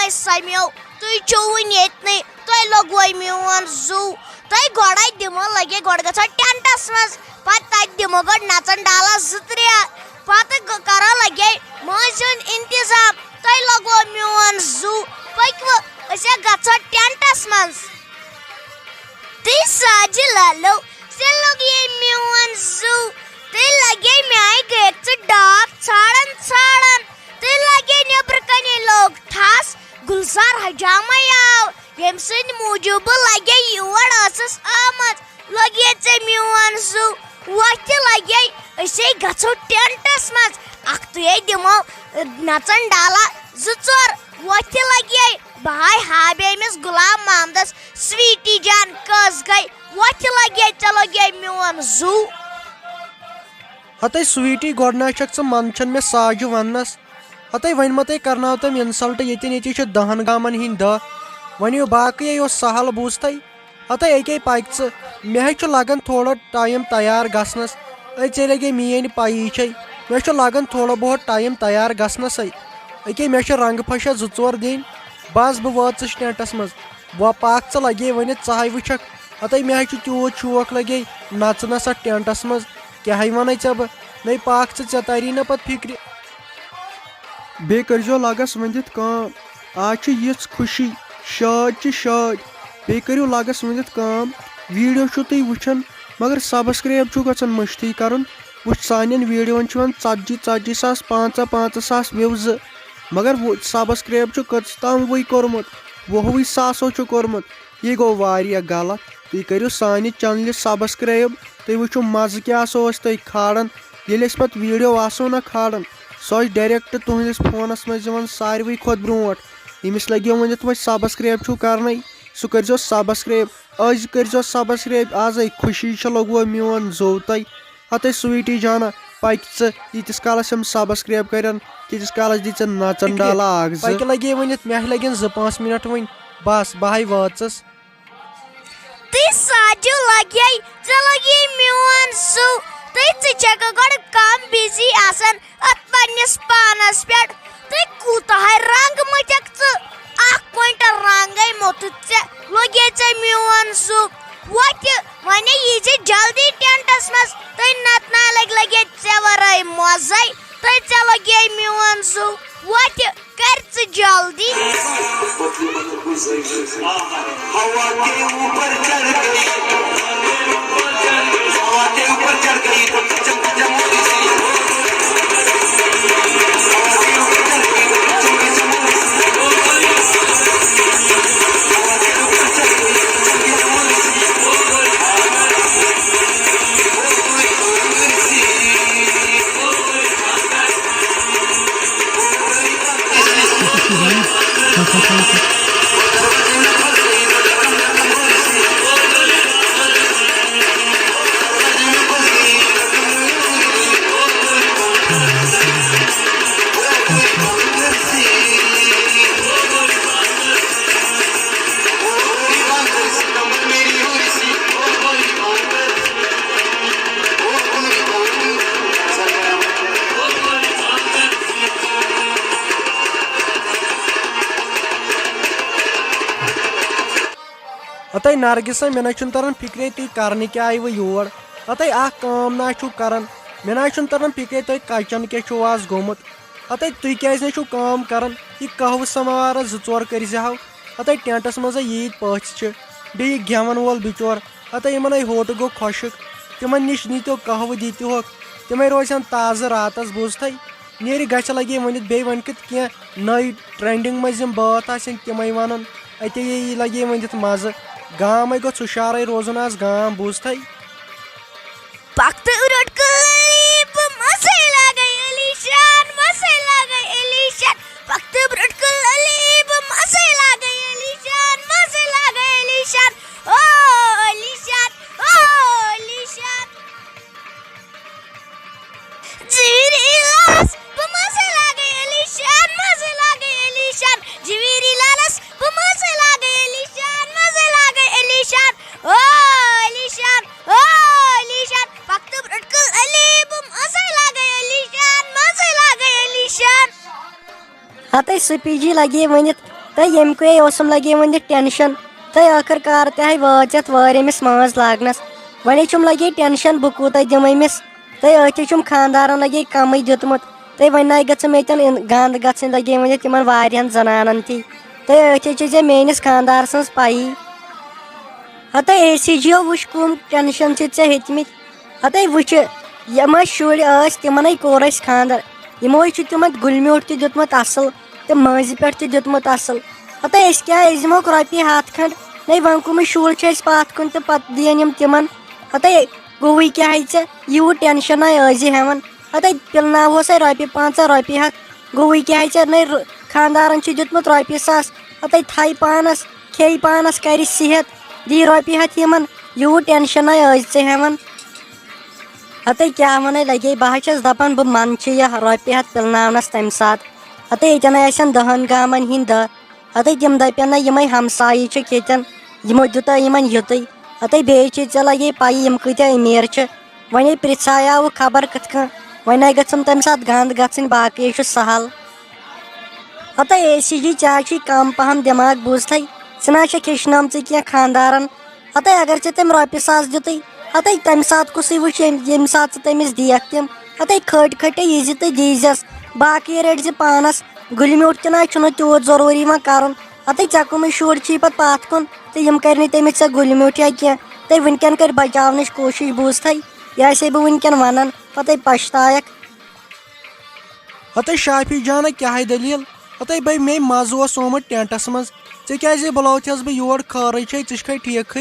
हाय समियो तुई छो वन येतने तुई लगवै मियोन जू तुई गोड़ाई दिमो लगे गोड़ गछ टेंटस मज पत तत दिमो गोड़ नचन डाला जुत्रिया पत करा लगे मजन इंतजाम तुई लगवै मियोन जू पकव असे गछ टेंटस मज ती साज लालो से लगे मियोन जू ती लगे मैं गेट डाक छाड़न छाड़न ती लगे नेबर कने लोग ठास गुलजार हजामयाव यम सिंद मूजूब लगे योर असस आमद लगे चे मियोन जू वक्त लगे असे गछो टेंटस मज अख्तुए दिमो नचन डाला जुचोर वक्त लगे भाई हाबे मिस गुलाम मोहम्मदस स्वीटी जान कस गई वक्त लगे चलो गे मियोन जू हते स्वीटी गोडनाचक च मनचन में साजु वन्नस हते वन मते करनाव तम इंसल्ट यतिन यति छ दहन गामन हिंद वनियो बाकी यो सहल बूझते हते एके पाइक च मे छ लगन थोड़ा टाइम तैयार गसनस ए चले गे मीन पाई छ मे छ लगन थोड़ा बहुत टाइम तैयार गसनस एके मे छ रंग फशा जुचोर दिन बस ब वाच टेंटस मज वो पाक च लगे वन चाय वुचक हते मे छ त्यूत शौक लगे नचनस टेंटस मज क्या वन ब नई पाक चे तारी न पत फिक्र बे करो लगस वनित काम आज यिच खुशी शाद शाद बे करो लगस वनित काम वीडियो तुम वुचान मगर सब्सक्राइब गन मश्ती कर वुच सान वीडियो 40,000-50,000 व्यूज मगर सब्सक्राइब कम वही कोर्मुत 20,000 कोर्मुत यह गो वारिया गलत तुम करो सान चैनल सब्सक्राइब तुम वुचो मज़ क्या तुम खाड़न ये पे वीडियो आसो ना खाड़न सो डायरेक्ट तुहस फोनस मज सारे खुद ब्रोट यमिस लगे वनित वो सब्सक्राइब करन सह कर सब्सक्राइब आज कर सब्सक्राइब आज खुशी लगो मोन जो तुम हते स्वीटी जाना पक यीतिस कालस हम सब्सक्राइब करन तीस कालस दी नचन डाला पक लगे वनित मे लगन 2-5 मिनट वन बस बहाई वाचस साजु लगे लगे मियोन जू तुक गोड़ कम बिजी आसन अत पन्निस पानस पे तुम कूता रंग मचक क्विंटल रंग मोतुत लगे मियोन जू वत वन यीजे जल्दी टेंटस मज तुम नतना लगे वे मजे तुम लगे मियोन जू वत कर जल्दी अतः नरगिस मे ना तरन फिक्रे तुम करने क्या आई वो योर अतः काम ना कर मे ना तरन फिक्रे तुम कचन क्या आज गोमुत अतः तुम क्या काम कर यह कहव समावार 2-4 करजो अतः टेंटस मज ईद पथ बे गेवन वोल बिचोर अतः इन होट गो खुशक तिम नश नीतो कहव दीतोक तिम रोजन ताज़ रातस बोझत नेर गच लगे वन बे वन क्या नई ट्रेंडिंग मज बात तम वन अत लगे वन मज़ गाम गो हुशार रोजन आज गाम बोझत हते स्पीजी लगे वनित तो ये लगे वन टेंशन तो आखिरकार तह वात वमिस माज लागनस वे लगे टेंशन बह कूत दिम अमिस तो अतुम खानदारन लगे कम दुतमुत तो वन गमेतन गंद गन लगे वन तिम वारियन जनानन ती तो अत मेनिस खानदार सज पाई हत ACGO वुच कम टेंशन हेतमित हत वुच यम शुर तिमन कोर खानदार यमो तिम गुलम्योट तुतमुत असल तो माज पे तुतमुत असल हत क्या दिमोक रोपये 100 खंड नहीं वन कम शुर पत कुन तो पत दिन तिमन हत गोवई क्या यूत टेंशन हेवन हत पिलनावो सा रोपये 500 रोपये 100 गोवई क्या नहीं खानदारन दुतमुत रोपये 100 हत थाई पानस खे पानस कर सेहत दी रोपये 100 यमन यूत टेंशन हेवन हत क्या वन लगे बह दपान बह मन यह रोपये 100 पिलनावनस तम सात हत ये 10 गामन हिंद 10 हत तम दपन यम हमसाय येतन यमो दुत यमन युत हत बे लगे पाई यम कत अमीर वे प्रिछाया वो खबर कथ वन गम तम सात गंद गन बाकी सहल हत ACG चा कम पहम दिमाग बूझ ना खेचनम क्या खानदारन हत अगर तम रोपये 100 दुत हत तम सात कुस वुच ये सात तमिस देख तम हत खट खट यी तो दीजस बाकी रट पानस गुलम्योट तना तूत जरूरी वन कर हत ऐ कम शुर पे पत कुन तो यम कर तमिस गुलम्योट या क्या तो वनकन कर बचावन कोशिश बूझ यह बह वनकन वन पे पछतायक हत शाफी जान क्या दलील हत भाई मे मज सोमुत टेंटस मज क्या बुलावत बह योर खर खे ठीक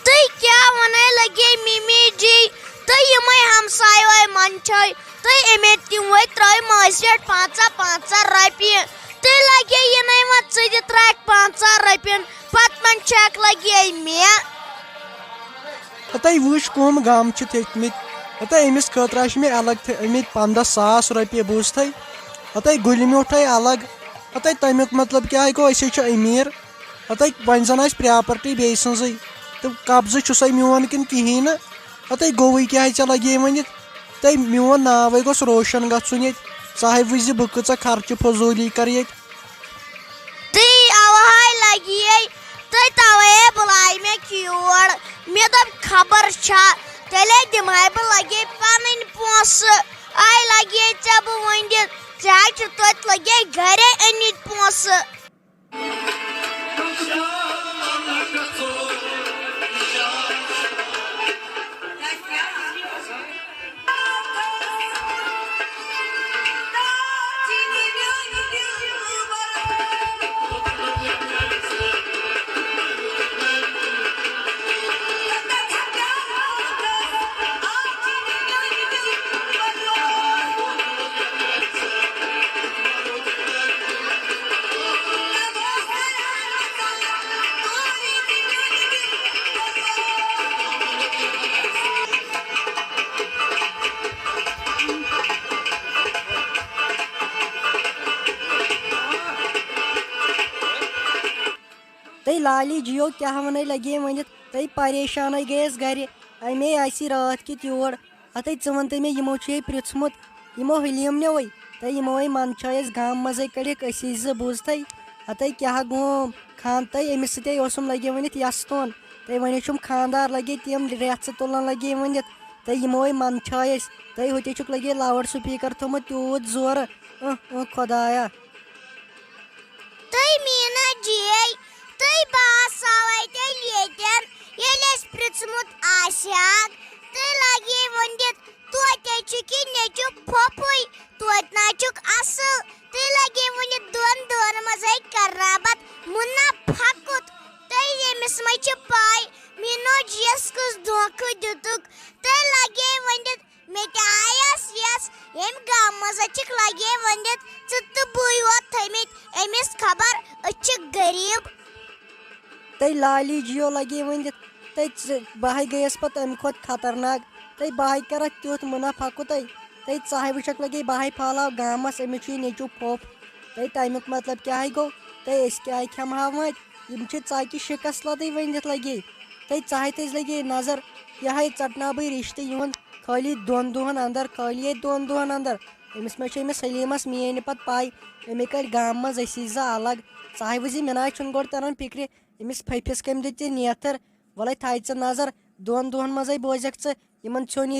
तुई क्या वन लगे मिमी जी तुई यम हमसाय वाय मन तुई अमे तम वो त्रो माज पे 500 रोपये तुई लगे ये वो द त्रक 500 रोपयन पत मन चेक लगे मे हत वुच कम गम थमित हत अमिस खतर मे अलग थमित 15,000 रोपये बूझ हत गुलम्योट अलग हत तमिक मतलब क्या गो अमीर हत वन जन प्रॉपर्टी बे सज तो कब्ज सा मोन किन कहें न हत गोवई क्या लगे वन तो मोन नाव गोस रोशन गुन ये साहिब वुझ बह कच खर्च फजूली कर ये लगे तो तवे बुलाय मे योर मे दप खबर तेले दिमाय बह लगे पन पोस आई लगे ऐ बह वन तत लगे घरे अनित पोस तई लाली जियो क्या वन लगे वन तई परेशान गयस गर अमे रात कित योर हत वन तो मे यमो पृथमुत यमो हलीम ने वही तो यमो मन गाम मज कड़िक बूझ हत क्या गोम खान तई अमिस सम लगे वन यस तोन तो वन खानदार लगे तम रेत तुलन लगे वन तो यमो मन तो हुत लगे लाउड स्पीकर थोमुत तूत जोर खुदाया पृथमुत तो लगे वन तोत नेचु फोपुई तोत नाचुक असल तो लगे वन दोन मज कराबत मुन्ना फकुत तो यमिस मज पाई मीनो जियस कुछ धोख दुतुक तो लगे वन मे आयस यस यम गाम मज लगे वन तो बुई वोत थमित अमिस खबर गरीब तई लाली जियो लगे वन बह गयस पे अम खुद खतरनाक तई बह कर तुथ मुनाफा कुत तई चाहे वुचक लगे बह फालाव गामस अमिस नेचु फोप तई तमुक मतलब क्या गो तई क्या खेमहा वम चाकि शिकस्त वन लगे तई चाहे लगे नजर यह चटना बह रिश्ते इन खाली 2 दोहन अंदर खाली 2 दोहन अंदर अमिस मा अमिस सलीमस मेन पत पाई अमे कड़ गाम मज असी जा अलग चाहे वजी मिना छुन गोड़ तरन फिक्र अमिस फफिस कम दित नेथर वल थाय च नजर 2 दोहन मज बोजक च यमन छोन